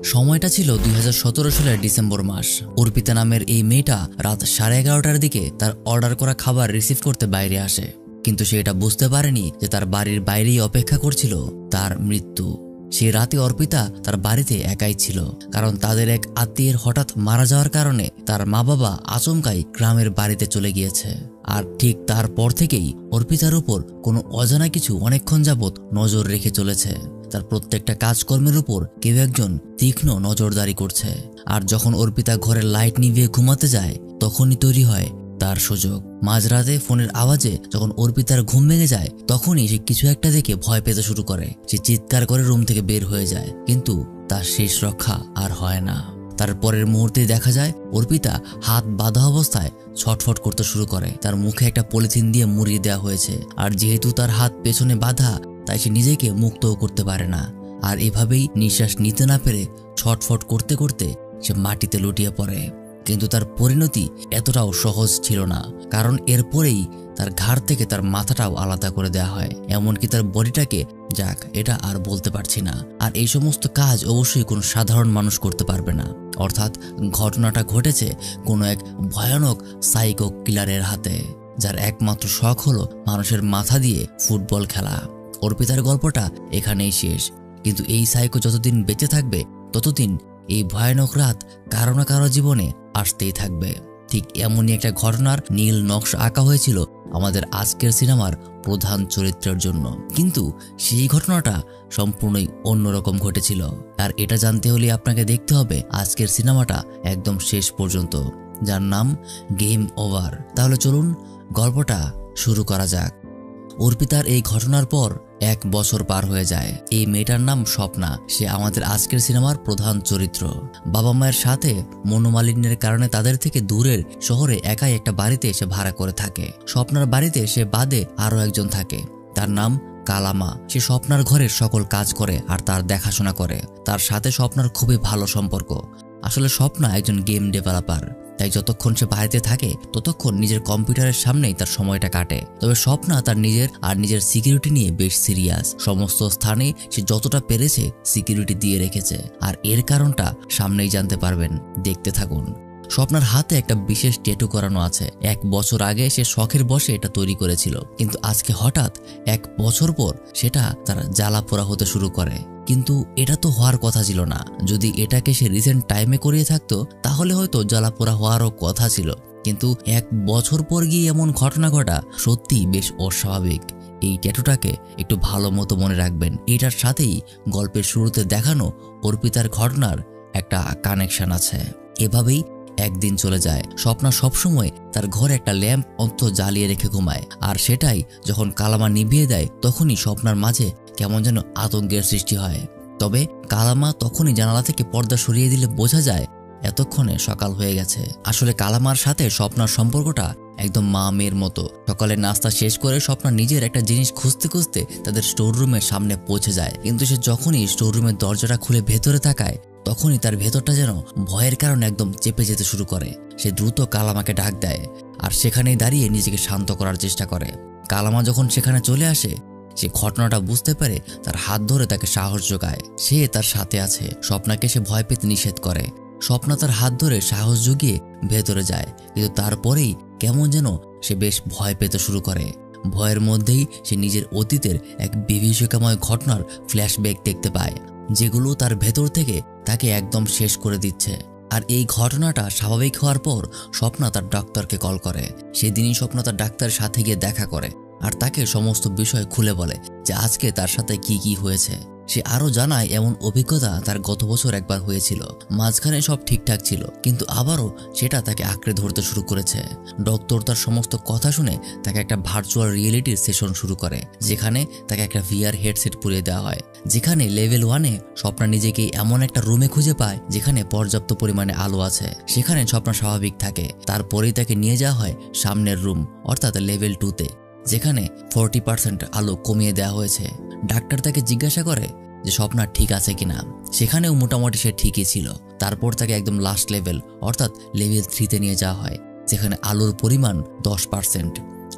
সময়টা ছিল 2017 সালের ডিসেম্বর মাস। অর্পিতা নামের এই মেয়েটা রাত 11:30টার দিকে তার অর্ডার করা খাবার রিসিভ করতে বাইরে আসে, কিন্তু সে এটা বুঝতে পারেনি যে তার বাড়ির বাইরেই অপেক্ষা করছিল তার মৃত্যু। সে রাতে অর্পিতা তার বাড়িতে একাই ছিল, কারণ তাদের এক আত্মীয়ের হঠাৎ মারা যাওয়ার কারণে তার মা বাবা আচমকাই গ্রামের বাড়িতে চলে গিয়েছে। আর ঠিক তারপর থেকেই অর্পিতার উপর কোনো অজানা কিছু অনেকক্ষণ যাবৎ নজর রেখে চলেছে। তার প্রত্যেকটা কাজকর্মের উপর কেউ একজন তীক্ষ্ণ নজরদারি করছে। আর যখন অর্পিতা ঘরের লাইট নিভিয়ে ঘুমাতে যায়, তখনই তৈরি হয় তার সুযোগ। মাঝরাতে ফোনের আওয়াজে যখন অর্পিতার ঘুম ভেঙে যায়, তখনই সে কিছু একটা দেখে ভয় পেতে শুরু করে। সে চিৎকার করে রুম থেকে বের হয়ে যায়, কিন্তু তার শেষ রক্ষা আর হয় না। তার পরের মুহূর্তে দেখা যায় অর্পিতা হাত বাঁধা অবস্থায় ছটফট করতে শুরু করে। তার মুখে একটা পলিথিন দিয়ে মুড়িয়ে দেওয়া হয়েছে, আর যেহেতু তার হাত পেছনে বাঁধা, তাই সে নিজেকে মুক্তও করতে পারে না। আর এভাবেই নিঃশ্বাস নিতে না পেরে ছটফট করতে করতে সে মাটিতে লুটিয়ে পড়ে। কিন্তু তার পরিণতি এতটাও সহজ ছিল না, কারণ এরপরেই তার ঘাড় থেকে তার মাথাটাও আলাদা করে দেওয়া হয়, এমনকি তার বডিটাকে, যাক এটা আর বলতে পারছি না। আর এই সমস্ত কাজ অবশ্যই কোনো সাধারণ মানুষ করতে পারবে না। অর্থাৎ ঘটনাটা ঘটেছে কোনো এক ভয়ানক সাইকো কিলারের হাতে, যার একমাত্র শখ হলো মানুষের মাথা দিয়ে ফুটবল খেলা। অর্পিতার গল্পটা এখানেই শেষ, কিন্তু এই সাইকো যতদিন বেঁচে থাকবে ততদিন এই ভয়ানক রাত কারো না কারো জীবনে আসতেই থাকবে। ঠিক এমনই একটা ঘটনার নীল নকশা আঁকা হয়েছিল আমাদের আজকের সিনেমার প্রধান চরিত্রের জন্য, কিন্তু সেই ঘটনাটা সম্পূর্ণই অন্যরকম ঘটেছিল। আর এটা জানতে হলে আপনাকে দেখতে হবে আজকের সিনেমাটা একদম শেষ পর্যন্ত, যার নাম গেম ওভার। তাহলে চলুন গল্পটা শুরু করা যাক। অর্পিতার এই ঘটনার পর 1 বছর পার হয়ে যায়। এই মেয়েটার নাম স্বপ্না। সে আমাদের আজকের সিনেমার প্রধান চরিত্র। বাবা মায়ের সাথে মনোমালিন্যের কারণে তাদের থেকে দূরের শহরে একাই একটা বাড়িতে এসে ভাড়া করে থাকে। স্বপ্নার বাড়িতে সে বাদে আরো একজন থাকে, তার নাম কালামা। সে স্বপ্নার ঘরের সকল কাজ করে আর তার দেখাশোনা করে। তার সাথে স্বপ্নার খুবই ভালো সম্পর্ক। আসলে স্বপ্না একজন গেম ডেভেলপার, তাই যতক্ষণ সে বাড়িতে থাকে ততক্ষণ নিজের কম্পিউটারের সামনেই তার সময়টা কাটে। তবে স্বপ্না তার নিজের সিকিউরিটি নিয়ে বেশ সিরিয়াস। সমস্ত স্থানে সে যতটা পেরেছে সিকিউরিটি দিয়ে রেখেছে, আর এর কারণটা সামনেই জানতে পারবেন, দেখতে থাকুন। স্বপ্নার হাতে একটা বিশেষ ট্যাটু করানো আছে। 1 বছর আগে সে শখের বশে এটা তৈরি করেছিল, কিন্তু আজকে হঠাৎ 1 বছর পর সেটা তার জ্বালা পোড়া হতে শুরু করে। কিন্তু এটা তো হওয়ার কথা ছিল না। যদি এটাকে সে রিসেন্ট টাইমে করিয়ে থাকতো তাহলে হয়তো জ্বালা পোড়া হওয়ারও কথা ছিল, কিন্তু 1 বছর পর গিয়ে এমন ঘটনা ঘটা সত্যিই বেশ অস্বাভাবিক। এই ট্যাটুটাকে একটু ভালো মতো মনে রাখবেন। এটার সাথেই গল্পের শুরুতে দেখানো অর্পিতার ঘটনার একটা কানেকশন আছে। এভাবেই একদিন চলে যায়। স্বপ্না সবসময় তার ঘরে একটা ল্যাম্প অন্তত জ্বালিয়ে রেখে ঘুমায়, আর সেটাই যখন কালামা নিভিয়ে দেয় তখনই স্বপ্নার মাঝে কেমন যেন আতঙ্কের সৃষ্টি হয়। তবে কালামা তখনই জানালা থেকে পর্দা সরিয়ে দিলে বোঝা যায় এতক্ষণে সকাল হয়ে গেছে। আসলে কালামার সাথে স্বপ্নার সম্পর্কটা একদম মা মেয়ের মতো। সকালে নাস্তা শেষ করে স্বপ্না নিজের একটা জিনিস খুঁজতে খুঁজতে তাদের স্টোর রুমের সামনে পৌঁছে যায়, কিন্তু সে যখনই স্টোর রুমের দরজাটা খুলে ভেতরে তাকায় তখনই তার ভেতরটা যেন ভয়ের কারণে একদম চেপে যেতে শুরু করে। সে দ্রুত কালামাকে ডাক দেয় আর সেখানেই দাঁড়িয়ে নিজেকে শান্ত করার চেষ্টা করে। কালামা যখন সেখানে চলে আসে, সে ঘটনাটা বুঝতে পেরে তার হাত ধরে তাকে সাহস যোগায়। সে তার সাথে আছে। স্বপ্নাকে সে ভয় পেতে নিষেধ করে। স্বপ্না তার হাত ধরে সাহস জুগিয়ে ভেতরে যায়, কিন্তু তারপরেই কেমন যেন সে বেশ ভয় পেতে শুরু করে। ভয়ের মধ্যেই সে নিজের অতীতের এক বিভীষিকাময় ঘটনার ফ্ল্যাশব্যাক দেখতে পায়, যেগুলো তার ভেতর থেকে তাকে একদম শেষ করে দিচ্ছে। আর এই ঘটনাটা স্বাভাবিক হওয়ার পর স্বপ্না তার ডাক্তারকে কল করে। সেদিনই স্বপ্না তার ডাক্তারের সাথে গিয়ে দেখা করে আর তাকে সমস্ত বিষয় খুলে বলে যে আজকে তার সাথে কি কি হয়েছে। সে আরো জানায় এমন অভিজ্ঞতা তার গত বছর একবার হয়েছিল। মাঝখানে সব ঠিকঠাক ছিল, কিন্তু আবারও সেটা তাকে আঁকড়ে ধরতে শুরু করেছে। ডক্টর তার সমস্ত কথা শুনে তাকে একটা ভার্চুয়াল রিয়েলিটির সেশন শুরু করে, যেখানে তাকে একটা VR হেডসেট পরিয়ে দেওয়া হয়, যেখানে লেভেল 1-এ স্বপ্না নিজেকে এমন একটা রুমে খুঁজে পায় যেখানে পর্যাপ্ত পরিমাণে আলো আছে। সেখানে স্বপ্না স্বাভাবিক থাকে। তারপরেই তাকে নিয়ে যাওয়া হয় সামনের রুম, অর্থাৎ লেভেল 2-তে, যেখানে 40% আলো কমিয়ে দেওয়া হয়েছে। ডাক্তার তাকে জিজ্ঞাসা করে যে স্বপ্না ঠিক আছে কিনা। সেখানেও মোটামুটি সে ঠিকই ছিল। তারপর তাকে একদম লাস্ট লেভেল অর্থাৎ লেভেল 3-তে নিয়ে যাওয়া হয়, যেখানে আলোর পরিমাণ 10%।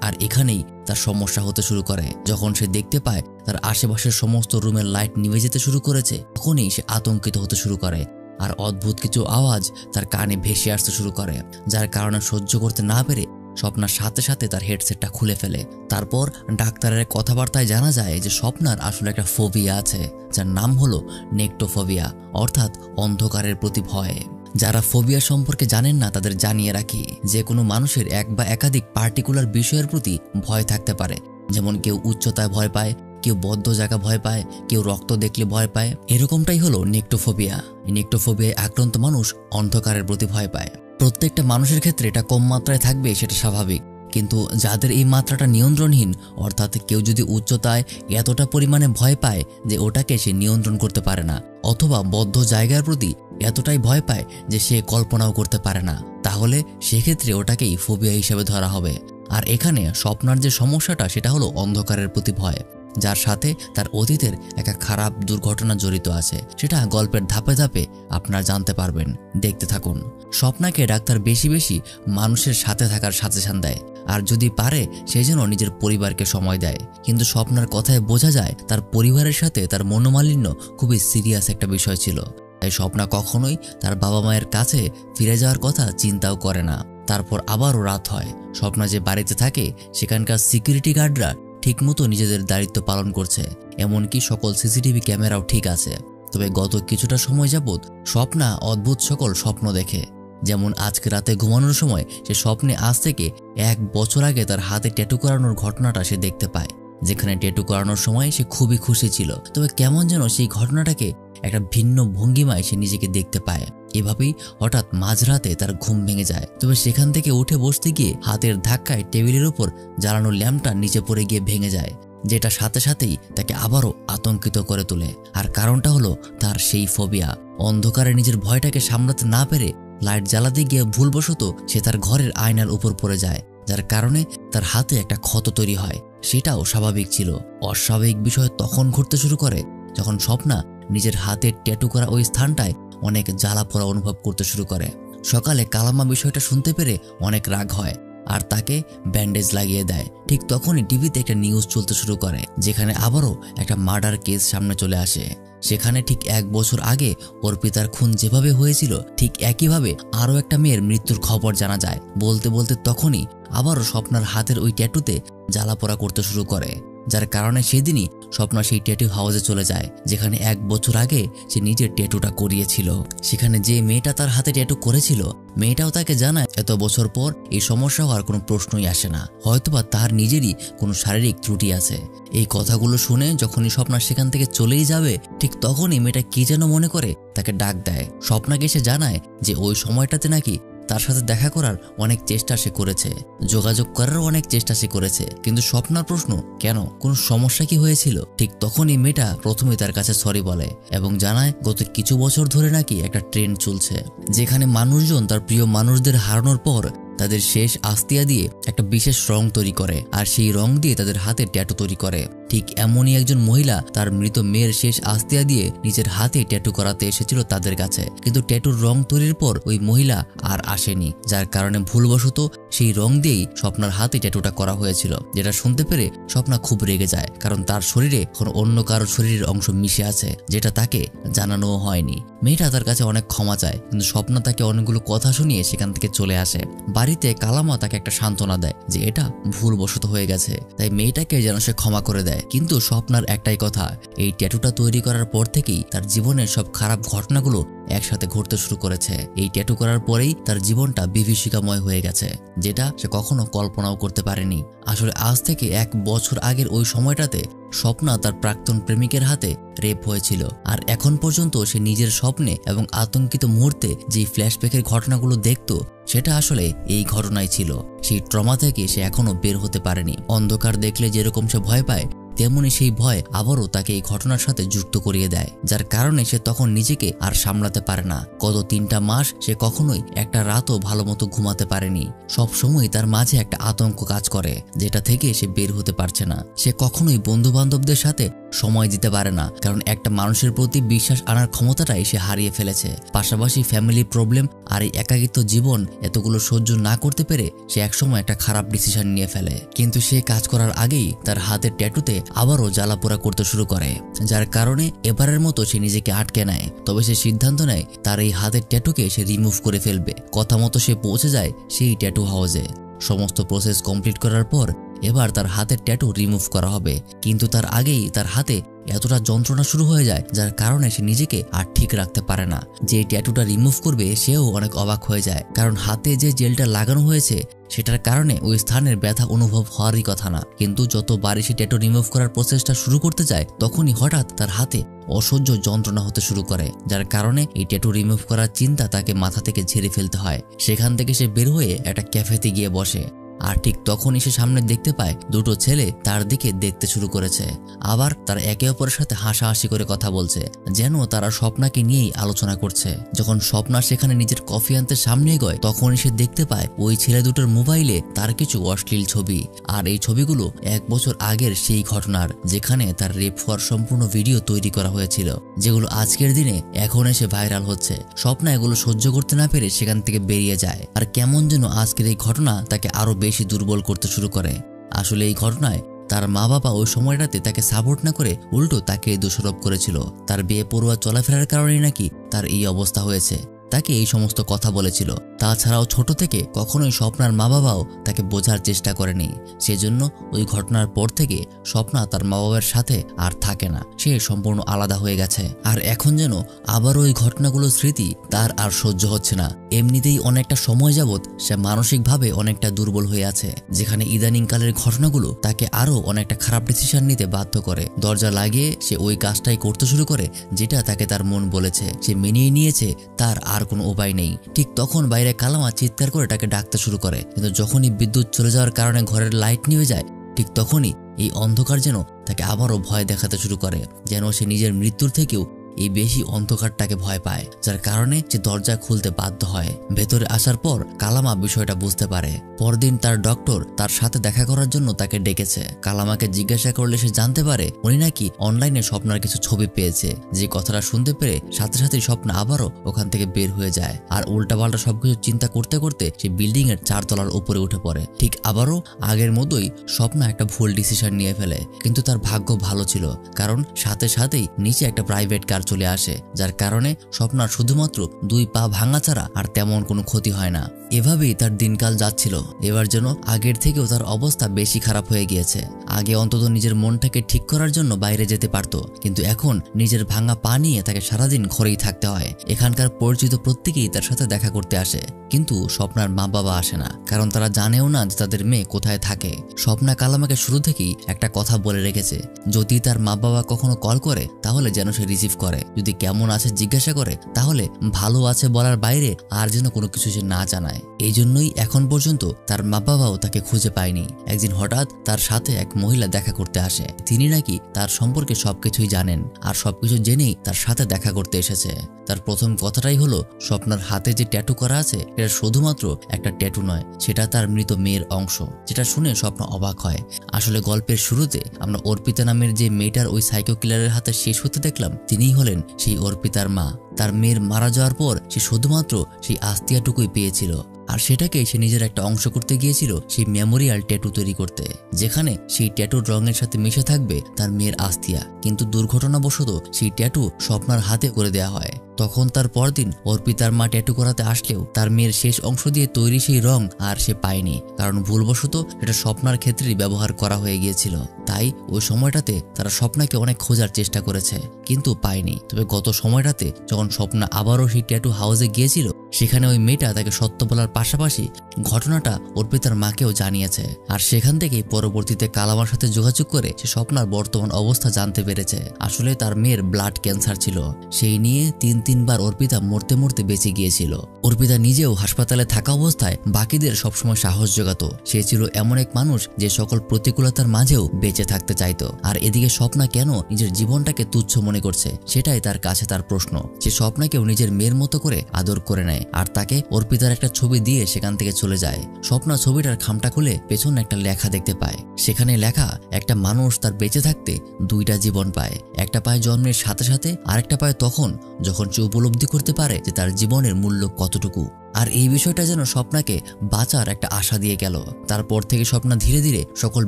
আর এখানেই তার সমস্যা হতে শুরু করে। যখন সে দেখতে পায় তার আশেপাশের সমস্ত রুমের লাইট নিভে যেতে শুরু করেছে, তখনই সে আতঙ্কিত হতে শুরু করে। আর অদ্ভুত কিছু আওয়াজ তার কানে ভেসে আসতে শুরু করে, যার কারণে সহ্য করতে না পেরে স্বপ্নার সাথে সাথে তার হেডসেটটা খুলে ফেলে। তারপর ডাক্তারের কথাবার্তায় জানা যায় যে স্বপ্নার আসলে একটা ফোবিয়া আছে, যার নাম হলো নেক্টোফোবিয়া, অর্থাৎ অন্ধকারের প্রতি ভয়। যারা ফোবিয়া সম্পর্কে জানেন না তাদের জানিয়ে রাখি, যে কোনো মানুষের এক বা একাধিক পার্টিকুলার বিষয়ের প্রতি ভয় থাকতে পারে। যেমন কেউ উচ্চতায় ভয় পায়, কেউ বদ্ধ জায়গা ভয় পায়, কেউ রক্ত দেখলে ভয় পায়। এরকমটাই হলো নেক্টোফোবিয়া। নেক্টোফোবিয়ায় আক্রান্ত মানুষ অন্ধকারের প্রতি ভয় পায়। প্রত্যেকটা মানুষের ক্ষেত্রে এটা কম মাত্রায় থাকবে, সেটা স্বাভাবিক। কিন্তু যাদের এই মাত্রাটা নিয়ন্ত্রণহীন, অর্থাৎ কেউ যদি উচ্চতায় এতটা পরিমাণে ভয় পায় যে ওটাকে সে নিয়ন্ত্রণ করতে পারে না, অথবা বদ্ধ জায়গার প্রতি এতটাই ভয় পায় যে সে কল্পনাও করতে পারে না, তাহলে সেক্ষেত্রে ওটাকেই ফোবিয়া হিসেবে ধরা হবে। আর এখানে স্বপ্নার যে সমস্যাটা সেটা হলো অন্ধকারের প্রতি ভয়, যার সাথে তার অতীতের একটা খারাপ দুর্ঘটনা জড়িত আছে। সেটা গল্পের ধাপে ধাপে আপনারা জানতে পারবেন, দেখতে থাকুন। স্বপ্নাকে ডাক্তার বেশি বেশি মানুষের সাথে থাকার সাজেশন দেয়, আর যদি পারে সেই জন্য নিজের পরিবারকে সময় দেয়। কিন্তু স্বপ্নার কথায় বোঝা যায় তার পরিবারের সাথে তার মনোমালিন্য খুবই সিরিয়াস একটা বিষয় ছিল। তাই স্বপ্না কখনোই তার বাবা মায়ের কাছে ফিরে যাওয়ার কথা চিন্তাও করে না। তারপর আবারও রাত হয়। স্বপ্না যে বাড়িতে থাকে সেখানকার সিকিউরিটি গার্ডরা ঠিকমতো নিজেদের দায়িত্ব পালন করছে, এমনকি সকল সিসিটিভি ক্যামেরাও ঠিক আছে। তবে গত কিছুটা সময় যাবৎ স্বপ্না অদ্ভুত সকল স্বপ্ন দেখে। যেমন আজকে রাতে ঘুমানোর সময় সে স্বপ্নে আজ থেকে 1 বছর আগে তার হাতে ট্যাটু করানোর ঘটনাটা সে দেখতে পায়, যেখানে ট্যাটু করানোর সময় সে খুবই খুশি ছিল। তবে কেমন যেন সেই ঘটনাটাকে একটা ভিন্ন ভঙ্গিমায় সে নিজেকে দেখতে পায়। এভাবেই হঠাৎ মাঝরাতে তার ঘুম ভেঙে যায়। তবে সেখান থেকে উঠে বসতে গিয়ে হাতের ধাক্কায় টেবিলের উপর জ্বালানো ল্যাম্পটা নিচে পড়ে গিয়ে ভেঙে যায়, যেটা সাথে সাথেই তাকে আবারও আতঙ্কিত করে তোলে। আর কারণটা হলো তার সেই ফোবিয়া। অন্ধকারে নিজের ভয়টাকে সামলাতে না পেরে লাইট জ্বালাতে গিয়ে ভুলবশত সে তার ঘরের আয়নার উপর পড়ে যায়, যার কারণে তার হাতে একটা ক্ষত তৈরি হয়। সেটাও স্বাভাবিক ছিল। অস্বাভাবিক বিষয় তখন ঘটতে শুরু করে যখন স্বপ্না নিজের হাতের ট্যাটু করা ওই স্থানটায় অনেক জ্বালা পোড়া অনুভব করতে শুরু করে। সকালে কালামা বিষয়টা শুনতে পেরে অনেক রাগ হয় আর তাকে ব্যান্ডেজ লাগিয়ে দেয়। ঠিক তখনই টিভিতে একটা নিউজ চলতে শুরু করে, যেখানে আবারও একটা মার্ডার কেস সামনে চলে আসে। সেখানে ঠিক 1 বছর আগে ওর পিতার খুন যেভাবে হয়েছিল, ঠিক একইভাবে আরও একটা মেয়ের মৃত্যুর খবর জানা যায়। বলতে বলতে তখনই আবারও স্বপ্নার হাতের ওই ট্যাটুতে জ্বালা পোড়া করতে শুরু করে, যার কারণে সেদিনই স্বপ্না সেই ট্যাটু হাউসে চলে যায়, যেখানে 1 বছর আগে সে নিজের ট্যাটুটা করিয়েছিল। সেখানে যে মেয়েটা তার হাতে ট্যাটু করেছিল, মেয়েটাও তাকে জানায় এত বছর পর এই সমস্যা হওয়ার কোনো প্রশ্নই আসে না, হয়তোবা তার নিজেরই কোনো শারীরিক ত্রুটি আছে। এই কথাগুলো শুনে যখনই স্বপ্না সেখান থেকে চলেই যাবে, ঠিক তখনই মেয়েটা কি যেন মনে করে তাকে ডাক দেয়। স্বপ্নাকে সে জানায় যে ওই সময়টাতে নাকি তার সাথে দেখা করার অনেক চেষ্টা সে করেছে, যোগাযোগ করারও অনেক চেষ্টা সে করেছে, কিন্তু স্বপ্নার প্রশ্ন কেন, কোনো সমস্যা কি হয়েছিল? ঠিক তখনই মেয়েটা প্রথমে তার কাছে সরি বলে এবং জানায় গত কিছু বছর ধরে নাকি একটা ট্রেন্ড চলছে, যেখানে মানুষজন তার প্রিয় মানুষদের হারানোর পর তাদের শেষ আস্তিয়া দিয়ে একটা বিশেষ রং তৈরি করে, আর সেই রং দিয়ে তাদের হাতে ট্যাটু তৈরি করে। ঠিক এমনই একজন মহিলা তার মৃত মেয়ের শেষ আস্তিয়া দিয়ে নিজের হাতে ট্যাটু করাতে এসেছিল তাদের কাছে, কিন্তু ট্যাটুর রং তৈরির পর ওই মহিলা আর আসেনি, যার কারণে ভুলবশত সেই রং দিয়েই স্বপ্নার হাতে ট্যাটুটা করা হয়েছিল। যেটা শুনতে পেরে স্বপ্না খুব রেগে যায়, কারণ তার শরীরে এখন অন্য কারো শরীরের অংশ মিশে আছে, যেটা তাকে জানানোও হয়নি। মেয়েটা তার কাছে অনেক ক্ষমা চায়, কিন্তু স্বপ্না তাকে অনেকগুলো কথা শুনিয়ে সেখান থেকে চলে আসে। বাড়িতে কালামা তাকে একটা সান্ত্বনা দেয় যে এটা ভুলবশত হয়ে গেছে, তাই মেয়েটাকে যেন সে ক্ষমা করে দেয়। কিন্তু স্বপ্নার একটাই কথা, এই ট্যাটুটা তৈরি করার পর থেকেই তার জীবনের সব খারাপ ঘটনাগুলো একসাথে ঘটতে শুরু করেছে। এই ট্যাটু করার পরেই তার জীবনটা বিভীষিকাময় হয়ে গেছে, যেটা সে কখনো কল্পনাও করতে পারেনি। আসলে আজ থেকে 1 বছর আগের ওই সময়টাতে স্বপ্না তার প্রাক্তন প্রেমিকের হাতে রেপ হয়েছিল, আর এখন পর্যন্ত সে নিজের স্বপ্নে এবং আতঙ্কিত মুহূর্তে যে ফ্ল্যাশব্যাকের ঘটনাগুলো দেখতো, সেটা আসলে এই ঘটনাই ছিল। সেই ট্রমা থেকে সে এখনো বের হতে পারেনি। অন্ধকার দেখলে যেরকম সে ভয় পায়, তেমনি সেই ভয় আবারও তাকে এই ঘটনার সাথে যুক্ত করিয়ে দেয়, যার কারণে সে তখন নিজেকে আর সামলাতে পারে না। গত 3টা মাস সে কখনোই একটা রাতও ভালো মতো ঘুমাতে পারেনি। সবসময় তার মাঝে একটা আতঙ্ক কাজ করে, যেটা থেকে সে বের হতে পারছে না। সে কখনোই বন্ধু বান্ধবদের সাথে সময় দিতে পারে না, কারণ একটা মানুষের প্রতি বিশ্বাস আনার ক্ষমতাটাই সে হারিয়ে ফেলেছে। পাশাপাশি ফ্যামিলি প্রবলেম আর এই একাকিত্ব জীবন এতগুলো সহ্য না করতে পেরে সে একসময় একটা খারাপ ডিসিশন নিয়ে ফেলে। কিন্তু সে কাজ করার আগেই তার হাতের ট্যাটুতে আবারও জ্বালাপোড়া করতে শুরু করে, যার কারণে এবারের মতো সে নিজেকে আটকে নেয়। তবে সে সিদ্ধান্ত নেয় তার এই হাতের ট্যাটুকে সে রিমুভ করে ফেলবে। কথা মতো সে পৌঁছে যায় সেই ট্যাটু হাউসে। সমস্ত প্রসেস কমপ্লিট করার পর এবার তার হাতের ট্যাটু রিমুভ করা হবে, কিন্তু তার আগেই তার হাতে এতটা যন্ত্রণা শুরু হয়ে যায়, যার কারণে সে নিজেকে আর ঠিক রাখতে পারে না। যে ট্যাটুটা রিমুভ করবে সেও অনেক অবাক হয়ে যায়, কারণ হাতে যে জেলটা লাগানো হয়েছে সেটার কারণে ওই স্থানের ব্যথা অনুভব হওয়ারই কথা না। কিন্তু যতবারই সে ট্যাটু রিমুভ করার প্রসেসটা শুরু করতে যায়, তখনই হঠাৎ তার হাতে অসহ্য যন্ত্রণা হতে শুরু করে, যার কারণে এই ট্যাটু রিমুভ করার চিন্তা তাকে মাথা থেকে ঝেড়ে ফেলতে হয়। সেখান থেকে সে বের হয়ে একটা ক্যাফেতে গিয়ে বসে, আর ঠিক তখনই সে সামনে দেখতে পায় দুটো ছেলে তার দিকে দেখতে শুরু করেছে। আবার তারা একে অপরের সাথে হাসাহাসি করে কথা বলছে, যেন তারা স্বপ্নাকে নিয়েই আলোচনা করছে। যখন স্বপ্না সেখানে নিজের কফি আনতে সামনে এগোয়, তখনই সে দেখতে পায় ওই ছেলে দুটোর মোবাইলে তার কিছু অশ্লীল ছবি। আর এই ছবিগুলো 1 বছর আগের সেই ঘটনার, যেখানে তার রেপ হওয়ার সম্পূর্ণ ভিডিও তৈরি করা হয়েছিল, যেগুলো আজকের দিনে এখন এসে ভাইরাল হচ্ছে। স্বপ্না এগুলো সহ্য করতে না পেরে সেখান থেকে বেরিয়ে যায়। আর কেমন যেন আজকের এই ঘটনা তাকে আরো বেশি দুর্বল করতে শুরু করে। আসলে এই ঘটনায় তার মা বাবা ওই সময়টাতে তাকে সাপোর্ট না করে উল্টো তাকে দোষারোপ করেছিল। তার বিয়ে পড়ুয়া চলাফেরার কারণেই নাকি তার এই অবস্থা হয়েছে, তাকে এই সমস্ত কথা বলেছিল। তাছাড়াও ছোট থেকে কখনোই স্বপ্নার মা বাবাও তাকে বোঝার চেষ্টা করেনি। সেজন্য ওই ঘটনার পর থেকে স্বপ্না তার মা বাবার সাথে আর থাকে না, সে সম্পূর্ণ আলাদা হয়ে গেছে। আর এখন যেন আবার ওই ঘটনাগুলোর স্মৃতি তার আর সহ্য হচ্ছে না। এমনিতেই অনেকটা সময় যাবৎ সে মানসিকভাবে অনেকটা দুর্বল হয়ে আছে, যেখানে ইদানিংকালের ঘটনাগুলো তাকে আরো অনেকটা খারাপ ডিসিশন নিতে বাধ্য করে। দরজা লাগিয়ে সে ওই কাজটাই করতে শুরু করে যেটা তাকে তার মন বলেছে। সে মেনিয়ে নিয়েছে, তার আর কোনো উপায় নেই। ঠিক তখন বাইরে কালামা চিৎকার করে তাকে ডাকতে শুরু করে, কিন্তু যখনই বিদ্যুৎ চলে যাওয়ার কারণে ঘরের লাইট নিভে যায়, ঠিক তখনই এই অন্ধকার যেন তাকে আবারও ভয় দেখাতে শুরু করে, যেন সে নিজের মৃত্যুর থেকেও এই বেশি অন্ধকারটাকে ভয় পায়, যার কারণে সে দরজা খুলতে বাধ্য হয়। ভেতরে আসার পর কালামা বিষয়টা বুঝতে পারে। পরদিন তার ডক্টর তার সাথে দেখা করার জন্য তাকে ডেকেছে। কালামাকে জিজ্ঞাসা করলে সে জানতে পারে উনি নাকি অনলাইনে স্বপ্নার কিছু ছবি পেয়েছে। যে কথাটা শুনতে পেরে সাথে সাথেই স্বপ্না আবারও ওখান থেকে বের হয়ে যায়, আর উল্টাপাল্টা সবকিছু চিন্তা করতে করতে সে বিল্ডিং এর 4 তলার উপরে উঠে পড়ে। ঠিক আবারও আগের মতোই স্বপ্না একটা ভুল ডিসিশন নিয়ে ফেলে, কিন্তু তার ভাগ্য ভালো ছিল, কারণ সাথে সাথেই নিচে একটা প্রাইভেট কার চলে আসে, যার কারণে স্বপ্নার শুধুমাত্র 2 পা ভাঙা ছাড়া আর তেমন কোনো ক্ষতি হয় না। এভাবেই তার দিনকাল যাচ্ছিল। এবার যেন আগের থেকেও তার অবস্থা বেশি খারাপ হয়ে গিয়েছে। আগে অন্তত নিজের মনটাকে ঠিক করার জন্য বাইরে যেতে পারত, কিন্তু এখন নিজের ভাঙা পা নিয়ে তাকে সারাদিন ঘরেই থাকতে হয়। এখানকার পরিচিত প্রত্যেকেই তার সাথে দেখা করতে আসে, কিন্তু স্বপ্নার মা বাবা আসে না, কারণ তারা জানেও না যে তাদের মেয়ে কোথায় থাকে। স্বপ্না কালামাকে শুরু থেকেই একটা কথা বলে রেখেছে, যদি তার মা বাবা কখনো কল করে তাহলে যেন সে রিসিভ করে, যদি কেমন আছে জিজ্ঞাসা করে তাহলে ভালো আছে বলার বাইরে আর যেন কোনো কিছু সে না জানায়। এই জন্যই এখন পর্যন্ত তার মা বাবাও তাকে খুঁজে পায়নি। একদিন হঠাৎ তার সাথে এক মহিলা দেখা করতে আসে। তিনি নাকি তার সম্পর্কে সবকিছুই জানেন, আর সবকিছু জেনেই তার সাথে দেখা করতে এসেছে। তার প্রথম কথাটাই হলো স্বপ্নার হাতে যে ট্যাটু করা আছে এটা শুধুমাত্র একটা ট্যাটু নয়, সেটা তার মৃত মেয়ের অংশ। যেটা শুনে স্বপ্ন অবাক হয়। আসলে গল্পের শুরুতে আমরা অর্পিতা নামের যে মেয়েটার ওই সাইকো কিলারের হাতে শেষ হতে দেখলাম, তিনিই হলেন সেই অর্পিতার মা। তার মেয়ের মারা যাওয়ার পর সে শুধুমাত্র সেই আস্তিয়াটুকুই পেয়েছিল, আর সেটাকে সে নিজের একটা অংশ করতে গিয়েছিল সেই মেমোরিয়াল ট্যাটু তৈরি করতে, যেখানে সেই ট্যাটুর রঙের সাথে মিশে থাকবে তার মেয়ের আস্তিয়া। কিন্তু দুর্ঘটনাবশত সেই ট্যাটু স্বপ্নার হাতে করে দেওয়া হয়। তখন তার পরদিন অর্পিতার মা ট্যাটু করাতে আসলেও তার মেয়ের শেষ অংশ দিয়ে তৈরি সেই রং আর সে পায়নি, কারণ ভুলবশত এটা স্বপ্নার ক্ষেত্রেই ব্যবহার করা হয়ে গিয়েছিল। তাই ওই সময়টাতে তারা স্বপ্নাকে অনেক খোঁজার চেষ্টা করেছে, কিন্তু পায়নি। তবে গত সময়টাতে যখন স্বপ্না আবারও সেই ট্যাটু হাউসে গিয়েছিল, সেখানে ওই মেয়েটা তাকে সত্য বলার পাশাপাশি ঘটনাটা অর্পিতার মাকেও জানিয়েছে। আর সেখান থেকেই পরবর্তীতে কালামার সাথে যোগাযোগ করে সে স্বপ্নার বর্তমান অবস্থা জানতে পেরেছে। আসলে তার মেয়ের ব্লাড ক্যান্সার ছিল, সেই নিয়ে তিনবার অর্পিতা মরতে মরতে বেঁচে গিয়েছিল। অর্পিতা নিজেও হাসপাতালে থাকা অবস্থায় বাকিদের সবসময় সাহস জোগাতো। সে ছিল এমন এক মানুষ যে সকল প্রতিকূলতার মাঝেও বেঁচে থাকতে চাইতো। আর এদিকে স্বপ্না কেন নিজের জীবনটাকে তুচ্ছ মনে করছে সেটাই তার কাছে তার প্রশ্ন। সে স্বপ্নাকেও নিজের মেয়ের মতো করে আদর করে নেয় আর তাকে অর্পিতার একটা ছবি দিয়ে সেখান থেকে চলে যায়। স্বপ্না ছবিটার খামটা খুলে পেছনে একটা লেখা দেখতে পায়। সেখানে লেখা, একটা মানুষ তার বেঁচে থাকতে দুইটা জীবন পায়, একটা পায় জন্মের সাথে সাথে, আরেকটা পায় তখন যখন সে উপলব্ধি করতে পারে যে তার জীবনের মূল্য কতটুকু। আর এই বিষয়টা যেন স্বপ্নাকে বাঁচার একটা আশা দিয়ে গেল। তারপর থেকে স্বপ্না ধীরে ধীরে সকল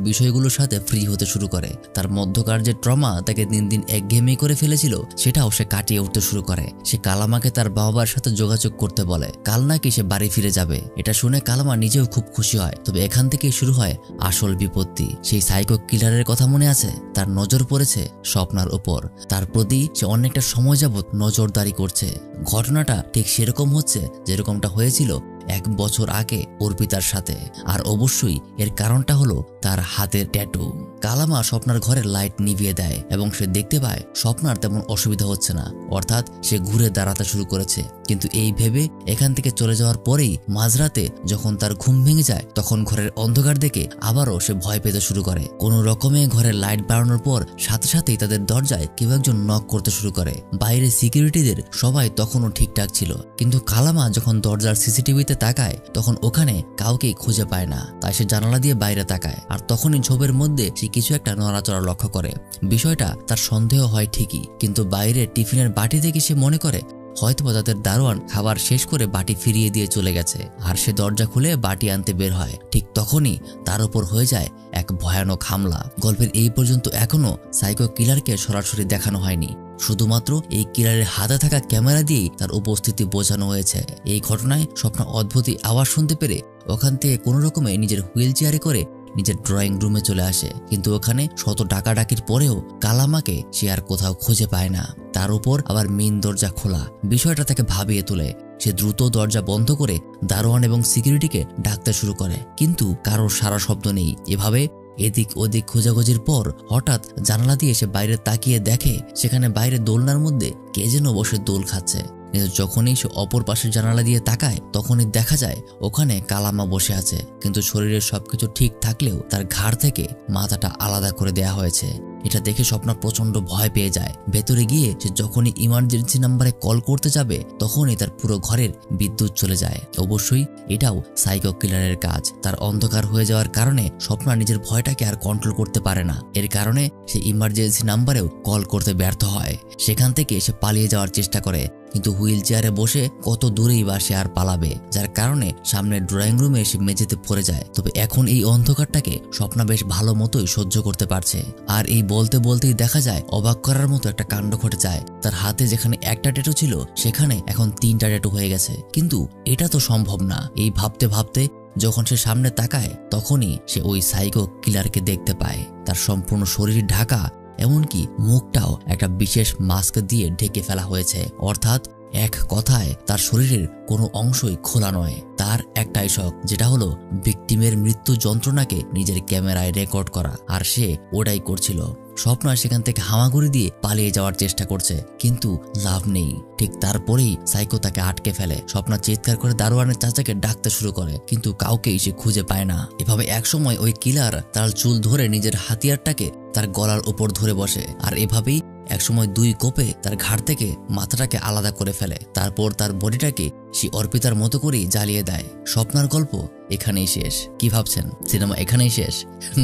বিষয়গুলোর সাথে ফ্রি হতে শুরু করে। তার মধ্যকার যে ট্রমা তাকে দিন দিন একঘেয়েমি করে ফেলেছিল সেটাও সে কাটিয়ে উঠতে শুরু করে। সে কালামাকে তার বাবার সাথে যোগাযোগ করতে বলে, কাল নাকি সে বাড়ি ফিরে যাবে। এটা শুনে কালামা নিজেও খুব খুশি হয়। তবে এখান থেকেই শুরু হয় আসল বিপত্তি। সেই সাইকো কিলারের কথা মনে আছে? তার নজর পড়েছে স্বপ্নার উপর। তার প্রতি সে অনেকটা সময় যাবৎ নজরদারি করছে। ঘটনাটা ঠিক সেরকম হচ্ছে যেরকমটা হয়েছিল 1 বছর আগে অর্পিতার সাথে। আর অবশ্যই এর কারণটা হলো তার হাতের ট্যাটু। কালামা স্বপ্নার ঘরের লাইট নিভিয়ে দেয় এবং সে দেখতে পায় স্বপ্নার তেমন অসুবিধা হচ্ছে না, অর্থাৎ সে ঘুরে দাঁড়াতে শুরু করেছে। কিন্তু এই ভেবে এখান থেকে চলে যাওয়ার পরেই মাঝরাতে যখন তার ঘুম ভেঙে যায় তখন ঘরের অন্ধকার দেখে আবারও সে ভয় পেতে শুরু করে। কোনো রকমে ঘরের লাইট বাড়ানোর পর সাথে সাথেই তাদের দরজায় কেউ একজন নক করতে শুরু করে। বাইরে সিকিউরিটিদের সবাই তখনও ঠিকঠাক ছিল, কিন্তু কালামা যখন দরজার সিসিটিভিতে তাকায় তখন ওখানে কাউকেই খুঁজে পায় না। তাই সে জানালা দিয়ে বাইরে তাকায় আর তখনই ঝোপের মধ্যে সে কিছু একটা নড়াচড়া লক্ষ্য করে। বিষয়টা তার সন্দেহ হয় ঠিকই, কিন্তু বাইরে টিফিনের বাটি থেকে সে মনে করে হয়তো তাদের দারোয়ান খাবার শেষ করে বাটি ফিরিয়ে দিয়ে চলে গেছে। আর সে দরজা খুলে বাটি আনতে বের হয়। ঠিক তখনই তার উপর হয়ে যায় এক ভয়ানক হামলা। গল্পের এই পর্যন্ত এখনো সাইকো কিলারকে সরাসরি দেখানো হয়নি, শুধুমাত্র এই কিলারের হাতে থাকা ক্যামেরা দিয়েই তার উপস্থিতি বোঝানো হয়েছে। এই ঘটনায় স্বপ্না অদ্ভুত আওয়াজ শুনতে পেরে ওখান থেকে কোনো রকমে নিজের হুইল চেয়ারে করে নিজের ড্রয়িং রুমে চলে আসে। কিন্তু ওখানে শত ডাকাডাকির পরেও কালামাকে সে আর কোথাও খুঁজে পায় না। তার উপর আবার মেইন দরজা খোলা, বিষয়টা তাকে ভাবিয়ে তোলে। সে দ্রুত দরজা বন্ধ করে দারোয়ান এবং সিকিউরিটিকে ডাকতে শুরু করে, কিন্তু কারোর সারা শব্দ নেই। এভাবে এদিক ওদিক খোঁজাখুঁজির পর হঠাৎ জানালা দিয়ে সে বাইরে তাকিয়ে দেখে সেখানে বাইরে দোলনার মধ্যে কে যেন বসে দোল খাচ্ছে। কিন্তু যখনই সে অপর পাশের জানালা দিয়ে তাকায় তখনই দেখা যায় ওখানে কালামা বসে আছে, কিন্তু শরীরের সবকিছু ঠিক থাকলেও তার ঘাড় থেকে মাথাটা আলাদা করে দেয়া হয়েছে। এটা দেখে স্বপ্না প্রচন্ড ভয় পেয়ে যায়। ভেতরে গিয়ে সে যখনই ইমার্জেন্সি নাম্বারে কল করতে যাবে তখনই তার পুরো ঘরের বিদ্যুৎ চলে যায়। অবশ্যই এটাও সাইকো কিলারের কাজ। তার অন্ধকার হয়ে যাওয়ার কারণে স্বপ্না নিজের ভয়টাকে আর কন্ট্রোল করতে পারে না। এর কারণে সে ইমার্জেন্সি নাম্বারেও কল করতে ব্যর্থ হয়। সেখান থেকে সে পালিয়ে যাওয়ার চেষ্টা করে, কিন্তু হুইল চেয়ারে বসে কত দূরেই বা সে আর পালাবে, যার কারণে সামনের ড্রয়িং রুমে সে মেঝেতে পড়ে যায়। তবে এখন এই অন্ধকারটাকে স্বপ্না বেশ ভালো মতোই সহ্য করতে পারছে। আর এই বলতে বলতেই দেখা যায় অবাক করার মতো একটা কাণ্ড ঘটে যায়। তার হাতে যেখানে একটা ট্যাটু ছিল সেখানে এখন 3টা ট্যাটু হয়ে গেছে। কিন্তু এটা তো সম্ভব না। এই ভাবতে ভাবতে যখন সে সামনে তাকায় তখনই সে ওই সাইকো কিলারকে দেখতে পায়। তার সম্পূর্ণ শরীর ঢাকা, এমনকি মুখটাও একটা বিশেষ মাস্ক দিয়ে ঢেকে ফেলা হয়েছে। অর্থাৎ এক কথায় তার শরীরের কোনো অংশই খোলা নয়। তার একটাই শখ, যেটা হলো ভিকটিমের মৃত্যু যন্ত্রণাকে নিজের ক্যামেরায় রেকর্ড করা, আর সে ওটাই করছিল। স্বপ্না সেখান থেকে হামাগুড়ি দিয়ে পালিয়ে যাওয়ার চেষ্টা করছে, কিন্তু লাভ নেই। ঠিক তারপরেই সাইকো তাকে আটকে ফেলে। স্বপ্না চিৎকার করে দারোয়ানের চাচাকে ডাকতে শুরু করে, কিন্তু কাউকেই সে খুঁজে পায় না। এভাবে একসময় ওই কিলার তার চুল ধরে নিজের হাতিয়ারটাকে তার গলার উপর ধরে বসে, আর এভাবেই একসময় 2 কোপে তার ঘাড় থেকে মাথাটাকে আলাদা করে ফেলে। তারপর তার বডিটাকে সে অর্পিতার মতো করেই জ্বালিয়ে দেয়। স্বপ্নার গল্প এখানেই শেষ। কি ভাবছেন সিনেমা এখানেই শেষ?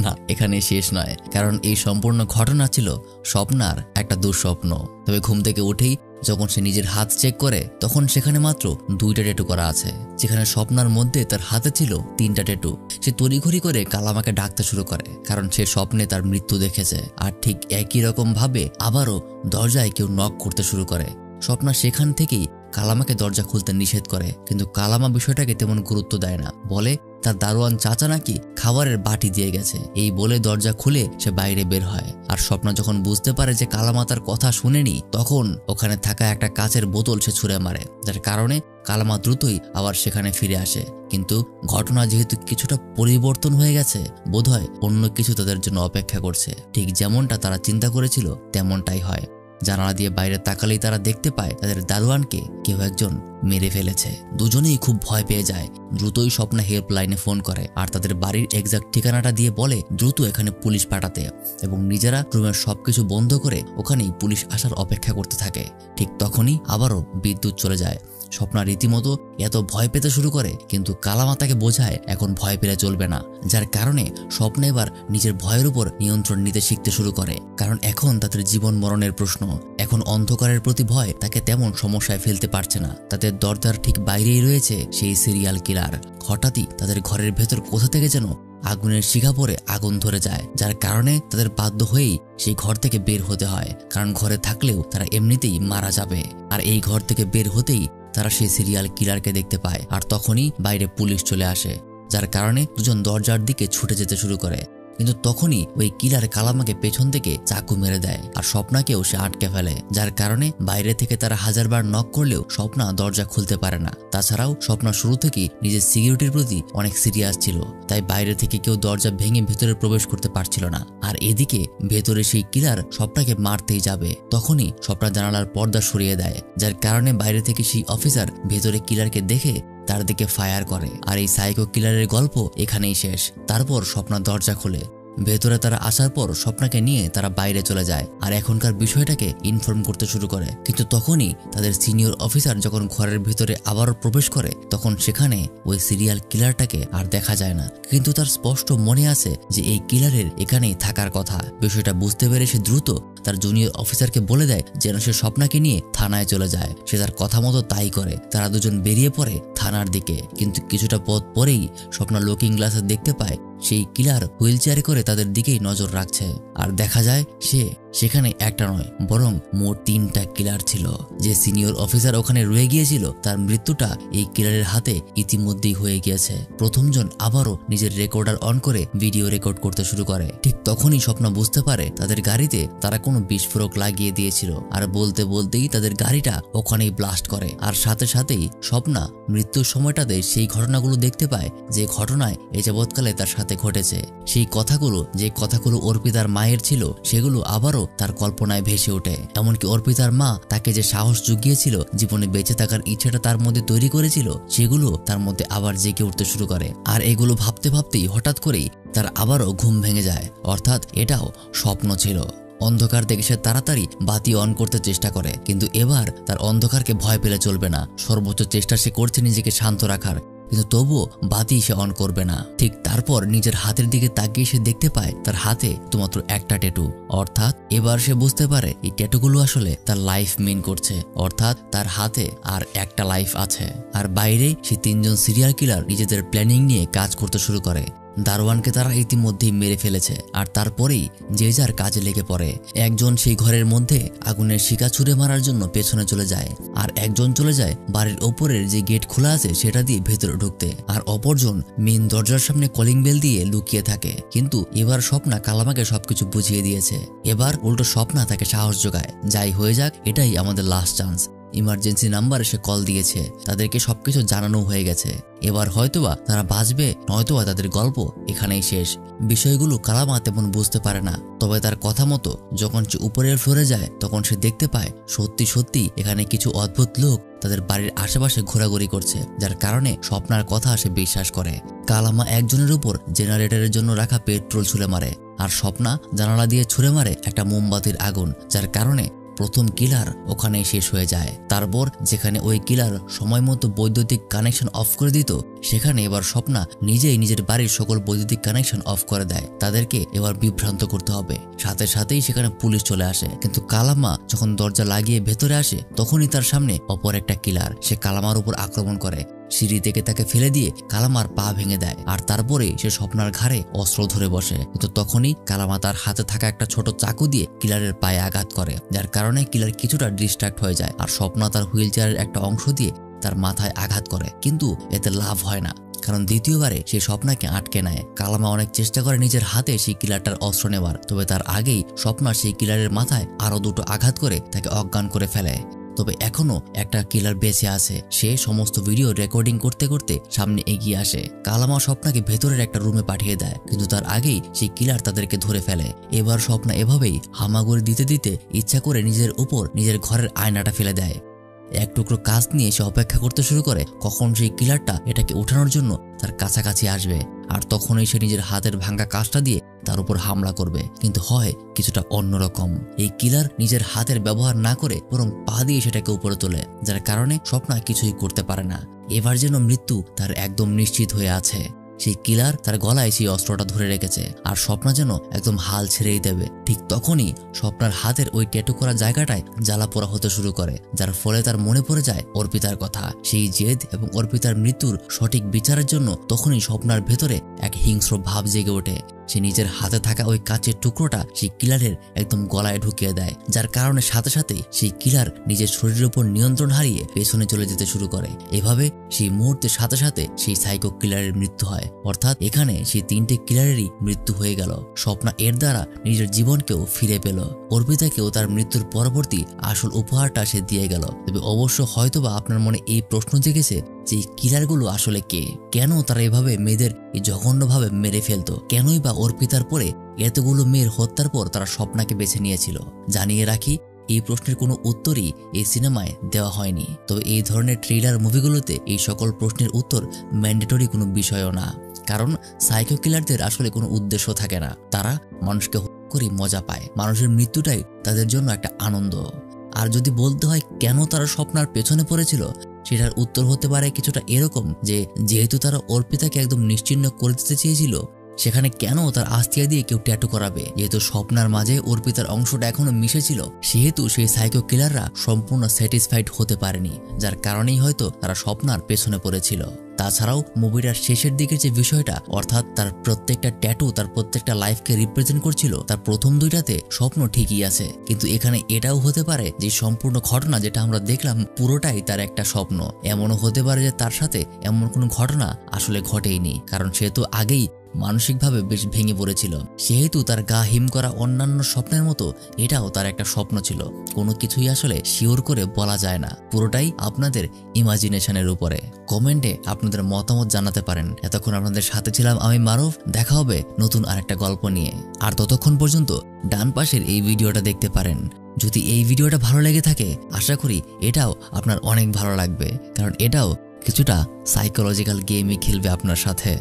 না, এখানেই শেষ নয়, কারণ এই সম্পূর্ণ ঘটনা ছিল স্বপ্নার একটা দুঃস্বপ্ন। তবে ঘুম থেকে উঠেই যখন সে নিজের হাত চেক করে তখন সেখানে মাত্র 2টা ট্যাটু করা আছে, যেখানে স্বপ্নার মধ্যে তার হাতে ছিল 3টা ট্যাটু। সে তড়িঘড়ি করে কালামাকে ডাকতে শুরু করে, কারণ সে স্বপ্নে তার মৃত্যু দেখেছে। আর ঠিক একই রকম ভাবে আবারও দরজায় কেউ নক করতে শুরু করে। স্বপ্না সেখান থেকেই কালামাকে দরজা খুলতে নিষেধ করে, কিন্তু কালামা বিষয়টাকে তেমন গুরুত্ব দেয় না। বলে তার দারোয়ান চাচা নাকি খাবারের বাটি দিয়ে গেছে। এই বলে দরজা খুলে সে বাইরে বের হয়। আর স্বপ্না যখন বুঝতে পারে যে কালামা তার কথা শুনেনি, তখন ওখানে থাকা একটা কাচের বোতল সে ছুঁড়ে মারে, যার কারণে কালামা দ্রুতই আবার সেখানে ফিরে আসে। কিন্তু ঘটনা যেহেতু কিছুটা পরিবর্তন হয়ে গেছে, বোধহয় অন্য কিছু তাদের জন্য অপেক্ষা করছে। ঠিক যেমনটা তারা চিন্তা করেছিল তেমনটাই হয়। জানালা দিয়ে বাইরে তাকালেই তারা দেখতে পায় তাদের দারোয়ানকে কেউ একজন মেরে ফেলেছে। দুজনেই খুব ভয় পেয়ে যায়। দ্রুতই স্বপ্না হেল্পলাইনে ফোন করে আর তাদের বাড়ির এক্সাক্ট ঠিকানাটা দিয়ে বলে দ্রুত এখানে পুলিশ পাঠাতে, এবং নিজেরা রুমের সবকিছু বন্ধ করে ওখানেই পুলিশ আসার অপেক্ষা করতে থাকে। ঠিক তখনই আবারও বিদ্যুৎ চলে যায়। স্বপ্না রীতিমতো এত ভয় পেতে শুরু করে, কিন্তু কালামা তাকে বোঝায় এখন ভয় পেলে চলবে না, যার কারণে স্বপ্ন এবার নিজের ভয়ের উপর নিয়ন্ত্রণ নিতে শিখতে শুরু করে। কারণ এখন তাদের জীবন মরণের প্রশ্ন। এখন অন্ধকারের প্রতি ভয় তাকে তেমন সমস্যায় ফেলতে পারছে না। তাদের দরজার ঠিক বাইরেই রয়েছে সেই সিরিয়াল কিলার। হঠাৎই তাদের ঘরের ভেতর কোথা থেকে যেন আগুনের শিখা পড়ে আগুন ধরে যায়, যার কারণে তাদের বাধ্য হয়েই সেই ঘর থেকে বের হতে হয়। কারণ ঘরে থাকলেও তারা এমনিতেই মারা যাবে। আর এই ঘর থেকে বের হতেই তারা সেই সিরিয়াল কিলারকে দেখতে পায়। আর তখনই বাইরে পুলিশ চলে আসে, যার কারণে দুজন দরজার দিকে ছুটে যেতে শুরু করে। কিন্তু তখনই ওই কিলার কালামাকে পেছন থেকে চাকু মেরে দেয় আর স্বপ্নাকেও সে আটকে ফেলে, যার কারণে বাইরে থেকে তারা হাজারবার নক করলেও স্বপ্না দরজা খুলতে পারে না। তাছাড়াও স্বপ্না শুরু থেকেই নিজের সিকিউরিটির প্রতি অনেক সিরিয়াস ছিল, তাই বাইরে থেকে কেউ দরজা ভেঙে ভেতরে প্রবেশ করতে পারছিল না। আর এদিকে ভেতরে সেই কিলার স্বপ্নাকে মারতেই যাবে, তখনই স্বপ্না জানালার পর্দা সরিয়ে দেয়, যার কারণে বাইরে থেকে সেই অফিসার ভেতরে কিলারকে দেখে তার দিকে ফায়ার করে। আর এই সাইকো কিলারের গল্প এখানেই শেষ। তারপর স্বপ্না দরজা খুলে ভেতরে তারা আসার পর স্বপ্নাকে নিয়ে তারা বাইরে চলে যায় আর এখনকার বিষয়টাকে ইনফর্ম করতে শুরু করে। কিন্তু তখনই তাদের সিনিয়র অফিসার যখন ঘরের ভিতরে আবারও প্রবেশ করে, তখন সেখানে ওই সিরিয়াল কিলারটাকে আর দেখা যায় না। কিন্তু তার স্পষ্ট মনে আছে যে এই কিলারের এখানেই থাকার কথা। বিষয়টা বুঝতে পেরে সে দ্রুত তার জুনিয়র অফিসারকে বলে দেয় যেন সে স্বপ্নাকে নিয়ে থানায় চলে যায়। সে তার কথা মতো তাই করে। তারা দুজন বেরিয়ে পড়ে থানার দিকে। কিন্তু কিছুটা পথ পরেই স্বপ্না লুকিং গ্লাসে দেখতে পায় সেই কিলার হুইল চেয়ারে করে তাদের দিকেই নজর রাখছে। আর দেখা যায় সেখানে একটা নয় বরং মোট 3টা কিলার ছিল। যে সিনিয়র অফিসার ওখানে রয়ে গিয়েছিল তার মৃত্যুটা এই কিলারের হাতে ইতিমধ্যেই হয়ে গিয়েছে। প্রথমজন আবারও নিজের রেকর্ডার অন করে ভিডিও রেকর্ড করতে শুরু করে। ঠিক তখনই স্বপ্না বুঝতে পারে তাদের গাড়িতে তারা কোনো বিস্ফোরক লাগিয়ে দিয়েছিল। আর বলতে বলতেই তাদের গাড়িটা ওখানেই ব্লাস্ট করে। আর সাথে সাথেই স্বপ্না মৃত্যুর সময়টাতে সেই ঘটনাগুলো দেখতে পায় যে ঘটনায় এ যাবৎকালে তার সাথে ঘটেছে। সেই কথাগুলো অর্পিতার মায়ের ছিল, সেগুলো আবারও তার কল্পনায় ভেসে ওঠে। এমনকি অর্পিতার মা তাকে যে সাহস জুগিয়েছিল, জীবনে বেঁচে থাকার ইচ্ছাটা তার মধ্যে তৈরি করেছিল, সেগুলো তার মধ্যে আবার জেগে উঠতে শুরু করে। আর এগুলো ভাবতে ভাবতেই হঠাৎ করেই তার আবারও ঘুম ভেঙে যায়। অর্থাৎ এটাও স্বপ্ন ছিল। অন্ধকার দেখে সে তাড়াতাড়ি বাতি অন করতে চেষ্টা করে, কিন্তু এবার তার অন্ধকারকে ভয় পেলে চলবে না। সর্বোচ্চ চেষ্টা সে করছে নিজেকে শান্ত রাখার, কিন্তু তবুও বাতি সে অন করবে না। ঠিক তারপর নিজের হাতের দিকে তাকিয়ে সে দেখতে পায় তার হাতে শুধুমাত্র একটা ট্যাটু। অর্থাৎ এবার সে বুঝতে পারে এই ট্যাটুগুলো আসলে তার লাইফ মিন করছে। অর্থাৎ তার হাতে আর একটা লাইফ আছে। আর বাইরে সে 3জন সিরিয়াল কিলার নিজেদের প্ল্যানিং নিয়ে কাজ করতে শুরু করে। দারোয়ানকে তারা ইতিমধ্যেই মেরে ফেলেছে আর তারপরেই যে যার কাজে লেগে পড়ে। একজন সেই ঘরের মধ্যে আগুনের শিখা ছুঁড়ে মারার জন্য পেছনে চলে যায়, আর একজন চলে যায় বাড়ির ওপরের যে গেট খোলা আছে সেটা দিয়ে ভেতরে ঢুকতে, আর অপরজন মেন দরজার সামনে কলিং বেল দিয়ে লুকিয়ে থাকে। কিন্তু এবার স্বপ্না কালামাকে সবকিছু বুঝিয়ে দিয়েছে। এবার উল্টো স্বপ্না তাকে সাহস যোগায়, যাই হয়ে যাক এটাই আমাদের লাস্ট চান্স। ইমার্জেন্সি নাম্বারে সে কল দিয়েছে, তাদেরকে সবকিছু জানানো হয়ে গেছে। এবার হয়তোবা তারা বাঁচবে, নয়তোবা তাদের গল্প এখানেই শেষ। বিষয়গুলো কালামা তেমন বুঝতে পারে না, তবে তার কথা মতো যখন সে উপরের ফ্লোরে যায় তখন সে দেখতে পায় সত্যি সত্যি এখানে কিছু অদ্ভুত লোক তাদের বাড়ির আশেপাশে ঘোরাঘুরি করছে, যার কারণে স্বপ্নার কথা সে বিশ্বাস করে। কালামা একজনের উপর জেনারেটরের জন্য রাখা পেট্রোল ছুঁড়ে মারে, আর স্বপ্না জানালা দিয়ে ছুঁড়ে মারে একটা মোমবাতির আগুন, যার কারণে প্রথম কিলার ওখানেই শেষ হয়ে যায়। তারপর যেখানে ওই কিলার সময় মতো বৈদ্যুতিক কানেকশন অফ করে দিত, সেখানে এবার স্বপ্না নিজেই নিজের বাড়ির সকল বৈদ্যুতিক কানেকশন অফ করে দেয়। তাদেরকে এবার বিভ্রান্ত করতে হবে। সাথে সাথেই সেখানে পুলিশ চলে আসে। কিন্তু কালামা যখন দরজা লাগিয়ে ভেতরে আসে তখনই তার সামনে অপর একটা কিলার। সে কালামার উপর আক্রমণ করে, সিঁড়ি থেকে তাকে ফেলে দিয়ে কালামার পা ভেঙে দেয়, আর তারপরে সে স্বপ্নার ঘাড়ে অস্ত্র ধরে বসে। কিন্তু তখনই কালামা তার হাতে থাকা একটা ছোট চাকু দিয়ে কিলারের পায়ে আঘাত করে, যার কারণে কিলার কিছুটা ডিস্ট্রাক্ট হয়ে যায়। আর স্বপ্না তার হুইল চেয়ারের একটা অংশ দিয়ে তার মাথায় আঘাত করে, কিন্তু এতে লাভ হয় না, কারণ দ্বিতীয়বারে সেই স্বপ্নাকে আটকে নেয়। কালামা অনেক চেষ্টা করে নিজের হাতে সেই কিলারটার অস্ত্র নেওয়ার, তবে তার আগেই স্বপ্না সেই কিলারের মাথায় আরো দুটো আঘাত করে তাকে অজ্ঞান করে ফেলে। তবে এখনো একটা কিলার বেঁচে আছে। সে সমস্ত ভিডিও রেকর্ডিং করতে করতে সামনে এগিয়ে আসে। কালামা স্বপ্নাকে ভেতরের একটা রুমে পাঠিয়ে দেয়, কিন্তু তার আগেই সেই কিলার তাদেরকে ধরে ফেলে। এবার স্বপ্না এভাবেই হামাগুড়ি দিতে দিতে ইচ্ছা করে নিজের উপর নিজের ঘরের আয়নাটা ফেলে দেয়। এক টুকরো কাজ নিয়ে সে অপেক্ষা করতে শুরু করে কখন সেই কিলারটা এটাকে ওঠানোর জন্য তার কাছাকাছি আসবে, আর তখনই সে নিজের হাতের ভাঙা কাজটা দিয়ে তার উপর হামলা করবে। কিন্তু হয় কিছুটা অন্যরকম। এই কিলার নিজের হাতের ব্যবহার না করে বরং পা দিয়ে সেটাকে উপরে তোলে, যার কারণে স্বপ্না কিছুই করতে পারে না। এবার যেন মৃত্যু তার একদম নিশ্চিত হয়ে আছে। সেই কিলার তার গলায় সেই অস্ত্রটা ধরে রেখেছে, আর স্বপ্না যেন একদম হাল ছেড়েই দেবে। ঠিক তখনই স্বপ্নার হাতের ওই ট্যাটু করা জায়গাটায় জ্বালা পোড়া হতে শুরু করে, যার ফলে তার মনে পড়ে যায় অর্পিতার কথা। সেই জেদ এবং অর্পিতার মৃত্যুর সঠিক বিচারের জন্য তখনই স্বপ্নার ভেতরে এক হিংস্র ভাব জেগে ওঠে। সে নিজের হাতে থাকা ওই কাচের টুকরোটা সেই কিলারের একদম গলায় ঢুকিয়ে দেয়, যার কারণে সাথে সাথে সেই কিলার নিজের শরীরের উপর নিয়ন্ত্রণ হারিয়ে পেছনে চলে যেতে শুরু করে। এভাবে সেই মুহূর্তের সাথে সাথে সেই সাইকো কিলারের মৃত্যু হয়। অর্থাৎ এখানে সেই তিনটে কিলারেরই মৃত্যু হয়ে গেল। স্বপ্না এর দ্বারা নিজের জীবনকেও ফিরে পেল। অর্পিতাকেও তার মৃত্যুর পরবর্তী আসল উপহারটা সে দিয়ে গেল। তবে অবশ্য হয়তোবা আপনার মনে এই প্রশ্ন জেগেছে যে কিলারগুলো আসলে কে, কেন তারা এভাবে মেয়েদের এই জঘন্যভাবে মেরে ফেলতো, কেনই বা অর্পিতার পরে এতগুলো মেয়ের হত্যার পর তারা স্বপ্নাকে বেছে নিয়েছিল। জানিয়ে রাখি, এই প্রশ্নের কোনো উত্তরই এই সিনেমায় দেওয়া হয়নি। তবে এই ধরনের থ্রিলার মুভিগুলোতে এই সকল প্রশ্নের উত্তর ম্যান্ডেটরি কোনো বিষয়ও না, কারণ সাইকো কিলারদের আসলে কোনো উদ্দেশ্য থাকে না। তারা মানুষকে করে মজা পায়। মানুষের মৃত্যুটাই তাদের জন্য একটা আনন্দ। আর যদি বলতে হয় কেন তারা স্বপ্নার পেছনে পড়েছিল, সেটার উত্তর হতে পারে কিছুটা এরকম যে যেহেতু তারা অর্পিতাকে একদম নিশ্চিহ্ন করে দিতে চেয়েছিল, সেখানে কেন তার আস্তিয়া দিয়ে কেউ ট্যাটু করাবে। যেহেতু স্বপ্নার মাঝে অর্পিতার অংশটা এখনো মিশেছিল, সেহেতু সেই সাইকো কিলাররা সম্পূর্ণ স্যাটিসফাইড হতে পারেনি, যার কারণেই হয়তো তারা স্বপ্নার পেছনে পড়েছিল। তাছাড়াও মুভিটার শেষের দিকের যে বিষয়টা, অর্থাৎ তার প্রত্যেকটা ট্যাটু তার প্রত্যেকটা লাইফকে রিপ্রেজেন্ট করছিল, তার প্রথম দুইটাতে স্বপ্ন ঠিকই আছে, কিন্তু এখানে এটাও হতে পারে যে সম্পূর্ণ ঘটনা যেটা আমরা দেখলাম পুরোটাই তার একটা স্বপ্ন। এমনও হতে পারে যে তার সাথে এমন কোনো ঘটনা আসলে ঘটেইনি, কারণ সে তো আগেই মানসিকভাবে বেশ ভেঙে পড়েছিল। সেহেতু তার গা হিম করা অন্যান্য স্বপ্নের মতো এটাও তার একটা স্বপ্ন ছিল। কোনো কিছুই আসলে শিওর করে বলা যায় না, পুরোটাই আপনাদের ইমাজিনেশনের উপরে। কমেন্টে আপনাদের মতামত জানাতে পারেন। এতক্ষণ আপনাদের সাথে ছিলাম আমি মারুফ। দেখা হবে নতুন আরেকটা গল্প নিয়ে। আর ততক্ষণ পর্যন্ত ডান পাশের এই ভিডিওটা দেখতে পারেন। যদি এই ভিডিওটা ভালো লেগে থাকে, আশা করি এটাও আপনার অনেক ভালো লাগবে, কারণ এটাও কিছুটা সাইকোলজিক্যাল গেমই খেলবে আপনার সাথে।